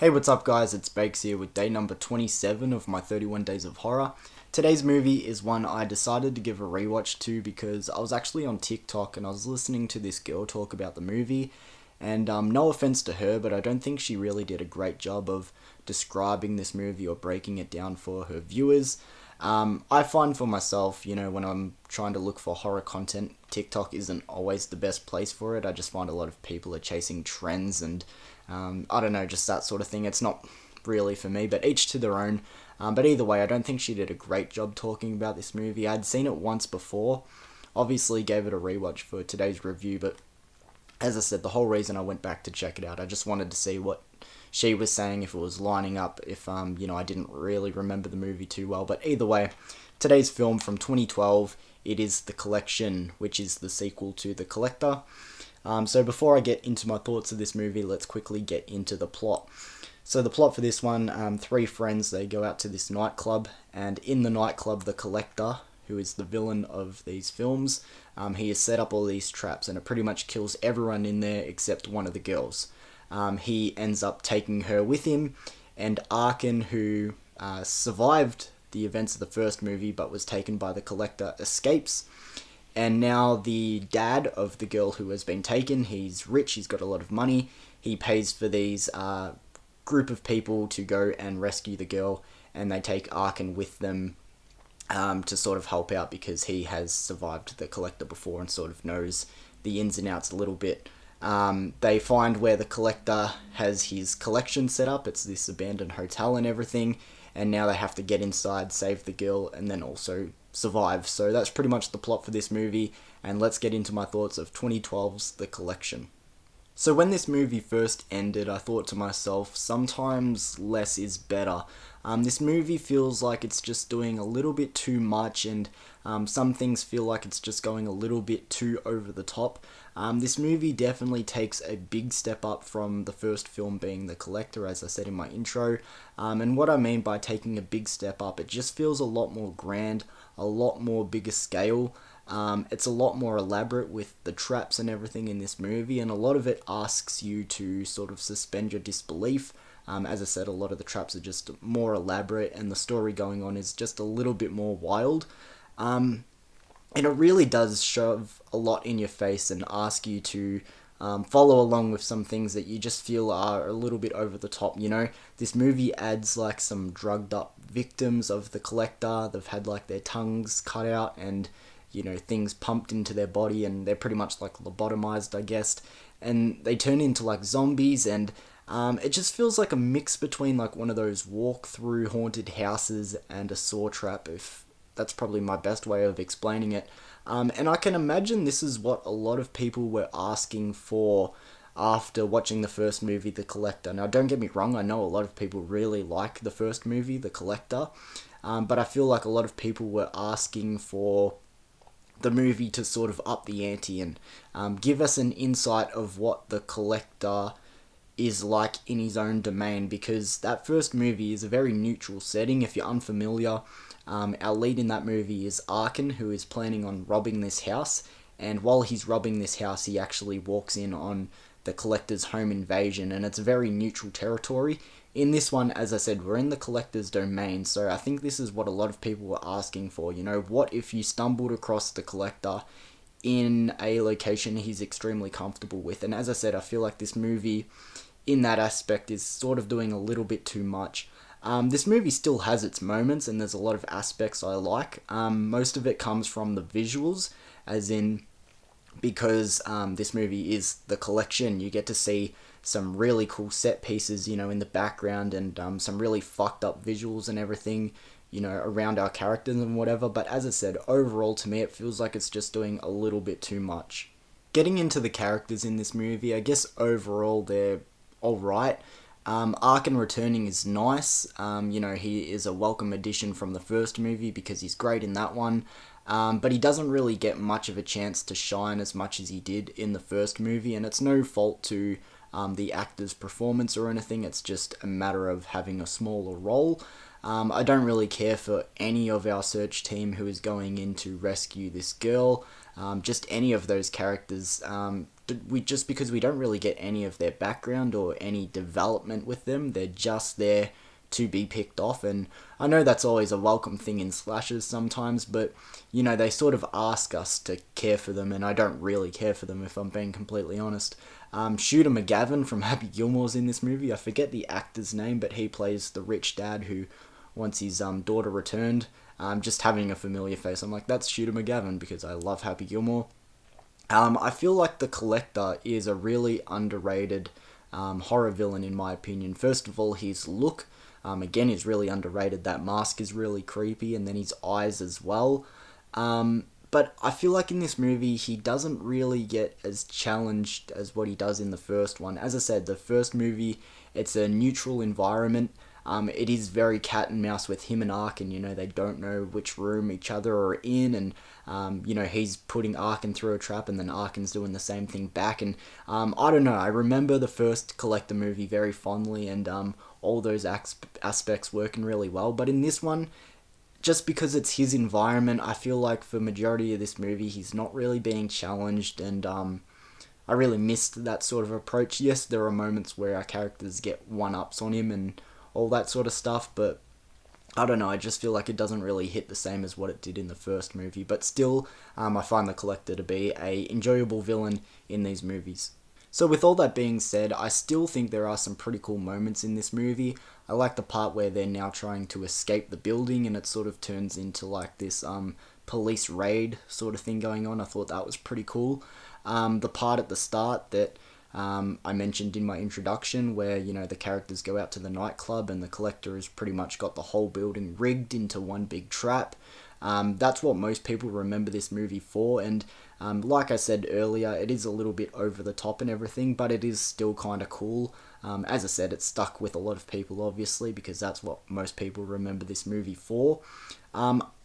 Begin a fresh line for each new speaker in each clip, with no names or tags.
Hey, what's up, guys? It's Bakes here with day number 27 of my 31 Days of Horror. Today's movie is one I decided to give a rewatch to because I was actually on TikTok and I was listening to this girl talk about the movie. And no offense to her, but I don't think she really did a great job of describing this movie or breaking it down for her viewers. I find for myself, when I'm trying to look for horror content, TikTok isn't always the best place for it. I just find a lot of people are chasing trends and I don't know, just that sort of thing. It's not really for me, but each to their own. But either way, I don't think she did a great job talking about this movie. I'd seen it once before, obviously gave it a rewatch for today's review, but as I said, the whole reason I went back to check it out, I just wanted to see what she was saying, if it was lining up, if I didn't really remember the movie too well. But either way, today's film from 2012, it is The Collection, which is the sequel to The Collector. So before I get into my thoughts of this movie, let's quickly get into the plot. So the plot for this one, three friends, they go out to this nightclub, and in the nightclub, the Collector, who is the villain of these films, he has set up all these traps, and it pretty much kills everyone in there except one of the girls. He ends up taking her with him, and Arkin, who survived the events of the first movie but was taken by the Collector, escapes. And now the dad of the girl who has been taken, he's rich, he's got a lot of money. He pays for these group of people to go and rescue the girl, and they take Arkin with them to sort of help out because he has survived the Collector before and sort of knows the ins and outs a little bit. They find where the Collector has his collection set up. It's this abandoned hotel and everything, and now they have to get inside, save the girl, and then also survive. So that's pretty much the plot for this movie, and let's get into my thoughts of 2012's The Collection. So when this movie first ended, I thought to myself, sometimes less is better. This movie feels like it's just doing a little bit too much, and some things feel like it's just going a little bit too over the top. This movie definitely takes a big step up from the first film being The Collector, as I said in my intro. And what I mean by taking a big step up, it just feels a lot more grand, a lot more bigger scale. It's a lot more elaborate with the traps and everything in this movie, and a lot of it asks you to sort of suspend your disbelief. As I said, a lot of the traps are just more elaborate, and the story going on is just a little bit more wild. And it really does shove a lot in your face and ask you to follow along with some things that you just feel are a little bit over the top. This movie adds like some drugged up victims of the Collector. They've had like their tongues cut out and things pumped into their body, and they're pretty much like lobotomized, I guess, and they turn into like zombies, and it just feels like a mix between like one of those walk through haunted houses and a saw trap, if that's probably my best way of explaining it. And I can imagine this is what a lot of people were asking for after watching the first movie, The Collector. Now, don't get me wrong, I know a lot of people really like the first movie, The Collector, but I feel like a lot of people were asking for the movie to sort of up the ante and give us an insight of what the Collector is like in his own domain, because that first movie is a very neutral setting. If you're unfamiliar, our lead in that movie is Arkin, who is planning on robbing this house, and while he's robbing this house, he actually walks in on the Collector's home invasion, and it's a very neutral territory. In this one, as I said, we're in the Collector's domain, so I think this is what a lot of people were asking for. What if you stumbled across the Collector in a location he's extremely comfortable with? And as I said, I feel like this movie, in that aspect, is sort of doing a little bit too much. This movie still has its moments, and there's a lot of aspects I like. Most of it comes from the visuals, as in, because this movie is The Collection, you get to see some really cool set pieces, in the background, and some really fucked up visuals and everything, around our characters and whatever. But as I said, overall, to me, it feels like it's just doing a little bit too much. Getting into the characters in this movie, I guess overall they're alright. Arkin returning is nice. He is a welcome addition from the first movie because he's great in that one. But he doesn't really get much of a chance to shine as much as he did in the first movie, and it's no fault to the actor's performance or anything. It's just a matter of having a smaller role. I don't really care for any of our search team who is going in to rescue this girl. Just any of those characters. because we don't really get any of their background or any development with them. They're just there to be picked off, and I know that's always a welcome thing in slashers sometimes, but they sort of ask us to care for them, and I don't really care for them if I'm being completely honest. Shooter McGavin from Happy Gilmore's in this movie. I forget the actor's name, but he plays the rich dad who wants his daughter returned. Just having a familiar face, I'm like, that's Shooter McGavin because I love Happy Gilmore. I feel like the Collector is a really underrated horror villain in my opinion. First of all, his look, again, is really underrated. That mask is really creepy, and then his eyes as well. But I feel like in this movie, he doesn't really get as challenged as what he does in the first one. As I said, the first movie, it's a neutral environment. It is very cat and mouse with him and Arkin. They don't know which room each other are in, and he's putting Arkin through a trap, and then Arkin's doing the same thing back. And I don't know. I remember the first Collector movie very fondly, and all those aspects working really well. But in this one, just because it's his environment, I feel like for majority of this movie, he's not really being challenged, and I really missed that sort of approach. Yes, there are moments where our characters get one-ups on him and all that sort of stuff, but I don't know, I just feel like it doesn't really hit the same as what it did in the first movie. But still, I find the Collector to be a enjoyable villain in these movies. So with all that being said, I still think there are some pretty cool moments in this movie. I like the part where they're now trying to escape the building, and it sort of turns into like this police raid sort of thing going on. I thought that was pretty cool. The part at the start that I mentioned in my introduction where, the characters go out to the nightclub and the Collector has pretty much got the whole building rigged into one big trap. That's what most people remember this movie for, and like I said earlier, it is a little bit over the top and everything, but it is still kind of cool. As I said, it's stuck with a lot of people, obviously, because that's what most people remember this movie for.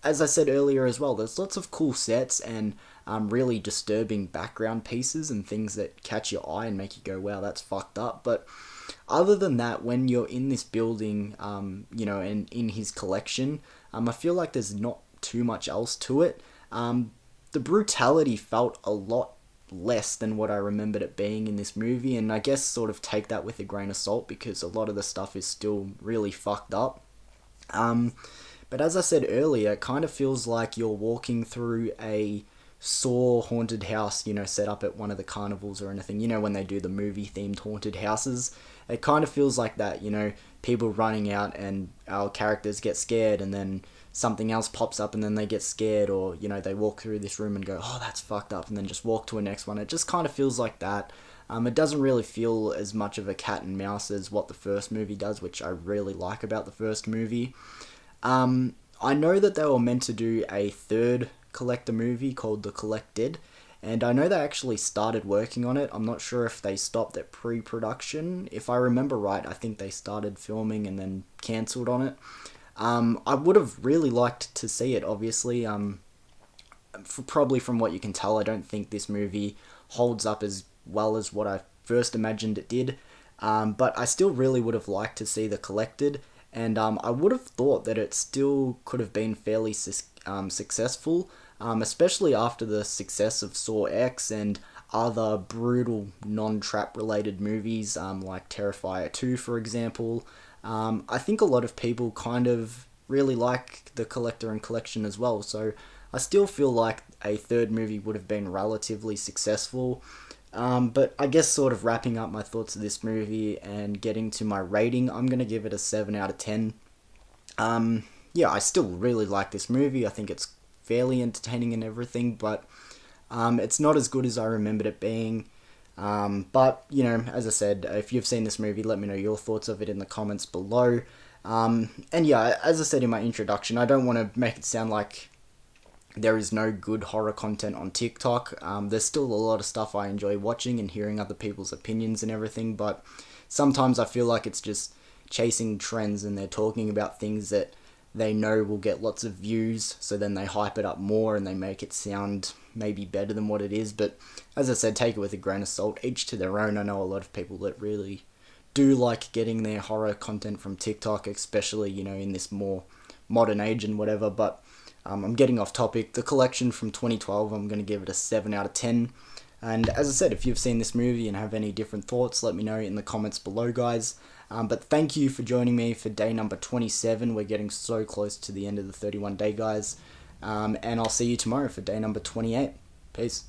As I said earlier as well, there's lots of cool sets and really disturbing background pieces and things that catch your eye and make you go, wow, that's fucked up. But other than that, when you're in this building, and in his collection, I feel like there's not too much else to it. The brutality felt a lot less than what I remembered it being in this movie, and I guess sort of take that with a grain of salt because a lot of the stuff is still really fucked up. But as I said earlier, it kind of feels like you're walking through a Saw haunted house, set up at one of the carnivals or anything, when they do the movie-themed haunted houses. It kind of feels like that, people running out and our characters get scared and then something else pops up and then they get scared, or, they walk through this room and go, oh, that's fucked up, and then just walk to a next one. It just kind of feels like that. It doesn't really feel as much of a cat and mouse as what the first movie does, which I really like about the first movie. I know that they were meant to do a third Collector movie called The Collected, and I know they actually started working on it. I'm not sure if they stopped at pre-production. If I remember right, I think they started filming and then cancelled on it. I would have really liked to see it, obviously. Probably from what you can tell, I don't think this movie holds up as well as what I first imagined it did. But I still really would have liked to see The Collected, and I would have thought that it still could have been fairly successful, especially after the success of Saw X and other brutal non-trap related movies like Terrifier 2, for example. I think a lot of people kind of really like The Collector and Collection as well, so I still feel like a third movie would have been relatively successful. But I guess sort of wrapping up my thoughts of this movie and getting to my rating, I'm going to give it a 7 out of 10. Yeah, I still really like this movie. I think it's fairly entertaining and everything, but it's not as good as I remembered it being. But, as I said, if you've seen this movie, let me know your thoughts of it in the comments below. And yeah, as I said in my introduction, I don't want to make it sound like there is no good horror content on TikTok. There's still a lot of stuff I enjoy watching and hearing other people's opinions and everything, but sometimes I feel like it's just chasing trends and they're talking about things that they know will get lots of views, so then they hype it up more and they make it sound maybe better than what it is. But as I said, take it with a grain of salt, each to their own. I know a lot of people that really do like getting their horror content from TikTok, especially, in this more modern age and whatever, but I'm getting off topic. The Collection from 2012, I'm going to give it a 7 out of 10. And as I said, if you've seen this movie and have any different thoughts, let me know in the comments below, guys. But thank you for joining me for day number 27. We're getting so close to the end of the 31 day, guys. And I'll see you tomorrow for day number 28. Peace.